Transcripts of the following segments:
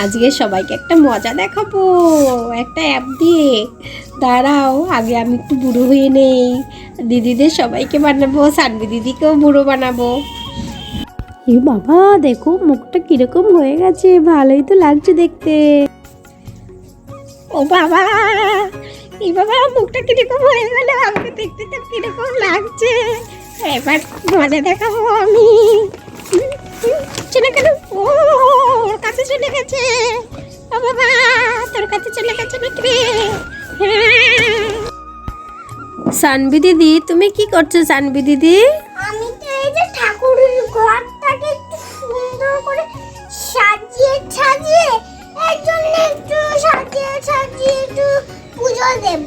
আজকে সবাইকে একটা মজা দেখাবো, একটা অ্যাপ দিয়ে। দাঁড়াও, আগে আমি একটু বুড়ো হয়ে নেই। দিদিদের সবাইকে বানাবো, সানভি দিদিকেও বুড়ো বানাবো। এ বাবা, দেখো মুখটা কিরকম হয়ে গেছে, ভালোই তো লাগছে দেখতে। ও বাবা, এই বাবা মুখটা কিরকম হয়ে গেল, আমাকে দেখতে তো কিরকম লাগছে। এবার মজা দেখাবো আমি। চলে গেল, ও ওর কাছে চলে গেছে। ও বাবা, তোর কাছে চলে গেছে নাকি? সানভি দিদি, তুমি কি করছো সানভি দিদি? আমি তো এই যে ঠাকুরের ঘরটাকে একটু সুন্দর করে সাজিয়ে এর জন্য একটু সাজিয়ে একটু পুজো দেব।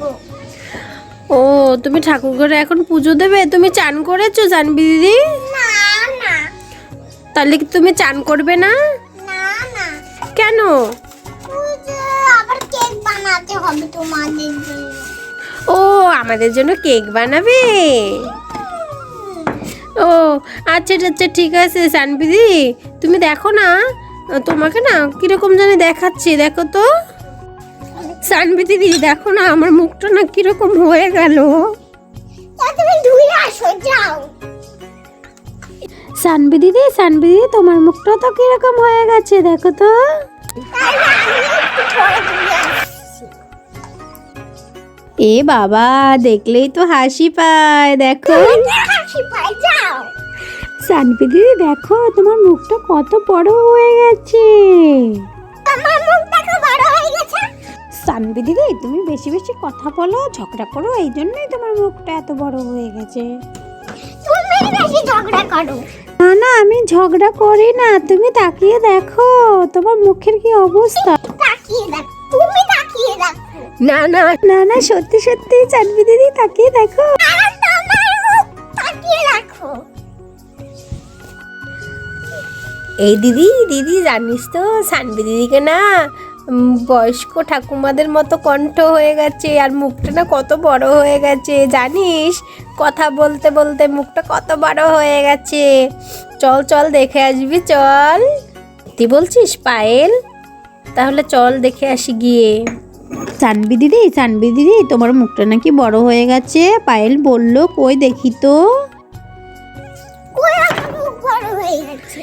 ও, তুমি ঠাকুর ঘরে এখন পুজো দেবে? তুমি চান করেছো সানভি দিদি? না না। তাহলে কি তুমি চান করবে না? না না। কেন? আবার কেক বানাতে হবে তোমাদের জন্য। ও, আমাদের জন্য কেক বানাবে? ও আচ্ছা আচ্ছা, ঠিক আছে সানভি দিদি, তুমি দেখো না, তোমাকে না কিরকম জানি দেখাচ্ছে, দেখো তো সানভি দিদি, দেখো না আমার মুখটা না কিরকম হয়ে গেল। তুমি ধুয়ে আসো, যাও। সানভি দিদি, তোমার মুখটা তো কিরকম হয়ে গেছে, দেখো তো। এ বাবা, দেখলেই তো হাসি পায়, দেখো। সানভি দিদি, দেখো তোমার মুখটা কত বড় হয়ে গেছে। সানভি দিদি, তুমি বেশি বেশি কথা বলো, ঝগড়া করো, এই জন্যই তোমার মুখটা এত বড় হয়ে গেছে। তুমি বেশি ঝগড়া করো। না না, আমি ঝগড়া করি না, তুমি তাকিয়ে দেখো তোমার মুখের কি অবস্থা। তাকিয়ে দেখো, তুমি তাকিয়ে দেখো। না না না না, সত্যি সত্যি সানভি দিদি, তাকিয়ে দেখো। তোমার মুখ তাকিয়ে দেখো। এই দিদি জানিস তো, সানভি দিদিকে না বয়স্ক ঠাকুমাদের মতো কণ্ঠ হয়ে গেছে, আর মুখটা না কত বড় হয়ে গেছে জানিস। কথা বলতে বলতে মুখটা কত বড় হয়ে গেছে। চল চল, দেখে আসবি, চল। তুই বলছিস পায়েল? তাহলে চল দেখে আসি গিয়ে। সানভি দিদি, তোমার মুখটা নাকি বড় হয়ে গেছে, পায়েল বললো। কই দেখি তো। মুখ বড় হয়ে গেছে।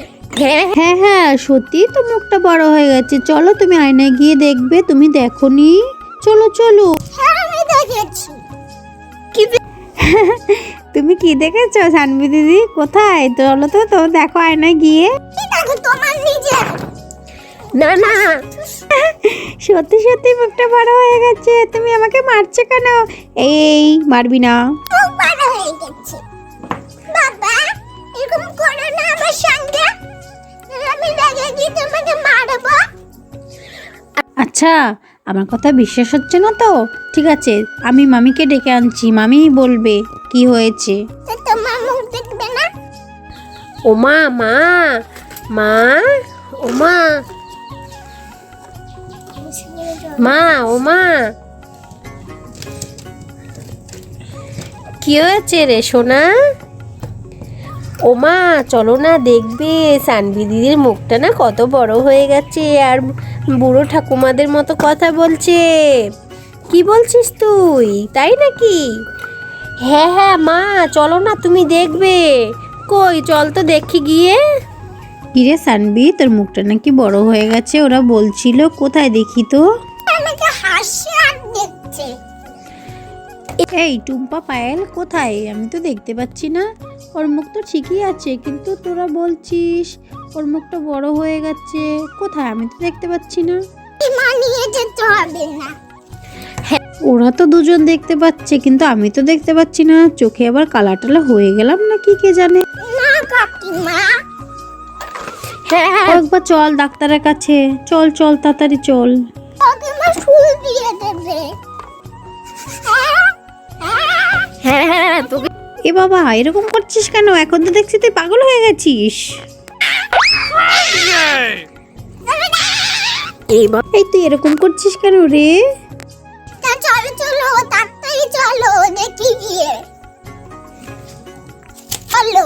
হ্যাঁ হ্যাঁ, সত্যি তো মুখটা বড় হয়ে গেছে। চলো, তুমি আয়নায় গিয়ে দেখবে, তুমি দেখোনি? চলো চলো। হ্যাঁ, আমি দেখেছি। কি তুমি কি দেখেছো সানভি দিদি? কোথায়? চলো তো দেখো আয়নায় গিয়ে। দেখো তোমার নিজে। না না, সত্যি সত্যি মুখটা বড় হয়ে গেছে। তুমি আমাকে মারছো কেন? এই, মারবি না। মুখ বড় হয়ে গেছে। বাবা, এরকম করো না আমার সঙ্গে, আমি রেগে গিয়ে তোমাকে মারবো। আচ্ছা, আমার কথা বিশ্বাস হচ্ছে না তো? ঠিক আছে, আমি মামিকে ডেকে আনছি, মামিই বলবে কি হয়েছে। তোমার মুখ দেখবে না? ও মা, মা মা, ও মা, মা, ও মা, কি হয়েছে রে সোনা? ও মা, চলো না, দেখবে সানভি দিদির মুখটা না কত বড় হয়ে গেছে, আর বুড়ো ঠাকুমাদের মতো কথা বলছে। কি বলছিস তুই, তাই নাকি? হ্যাঁ হ্যাঁ মা, চলো না, তুমি দেখবে। কই, চল তো দেখি গিয়ে। কিরে সানভি, তোর মুখটা নাকি বড় হয়ে গেছে ওরা বলছিল, কোথায় দেখি তো। আমাকে হাসি আর দেখছে। এই টুম্পা, পায়েল কোথায়? আমি তো দেখতে পাচ্ছি না। ওর মুখ তো ঠিকই আছে, কিন্তু তোরা বলছিস ওর মুখটা বড় হয়ে গেছে, কোথায়? আমি তো দেখতে পাচ্ছি না। মানিয়ে যেতে হবে না। হ্যাঁ, ওরা তো দুজন দেখতে পাচ্ছে, কিন্তু আমি তো দেখতে পাচ্ছি না। চোখে আবার কালা টালা হয়ে গেলাম নাকি, কে জানে। না কাকিমা। হ্যাঁ, একবার চল ডাক্তারের কাছে, চল চল তাড়াতাড়ি চল। কাকিমা ফুল দিয়ে দেবে। হ্যাঁ হ্যাঁ, তোকে। এ বাবা, এরকম করছিস কেন? এখন তো দেখছি তুই পাগল হয়ে গেছিস। এই তুই এরকম করছিস কেন রে? চলো চলো, তাড়াতাড়ি চলো, দেখি গিয়ে। চলো।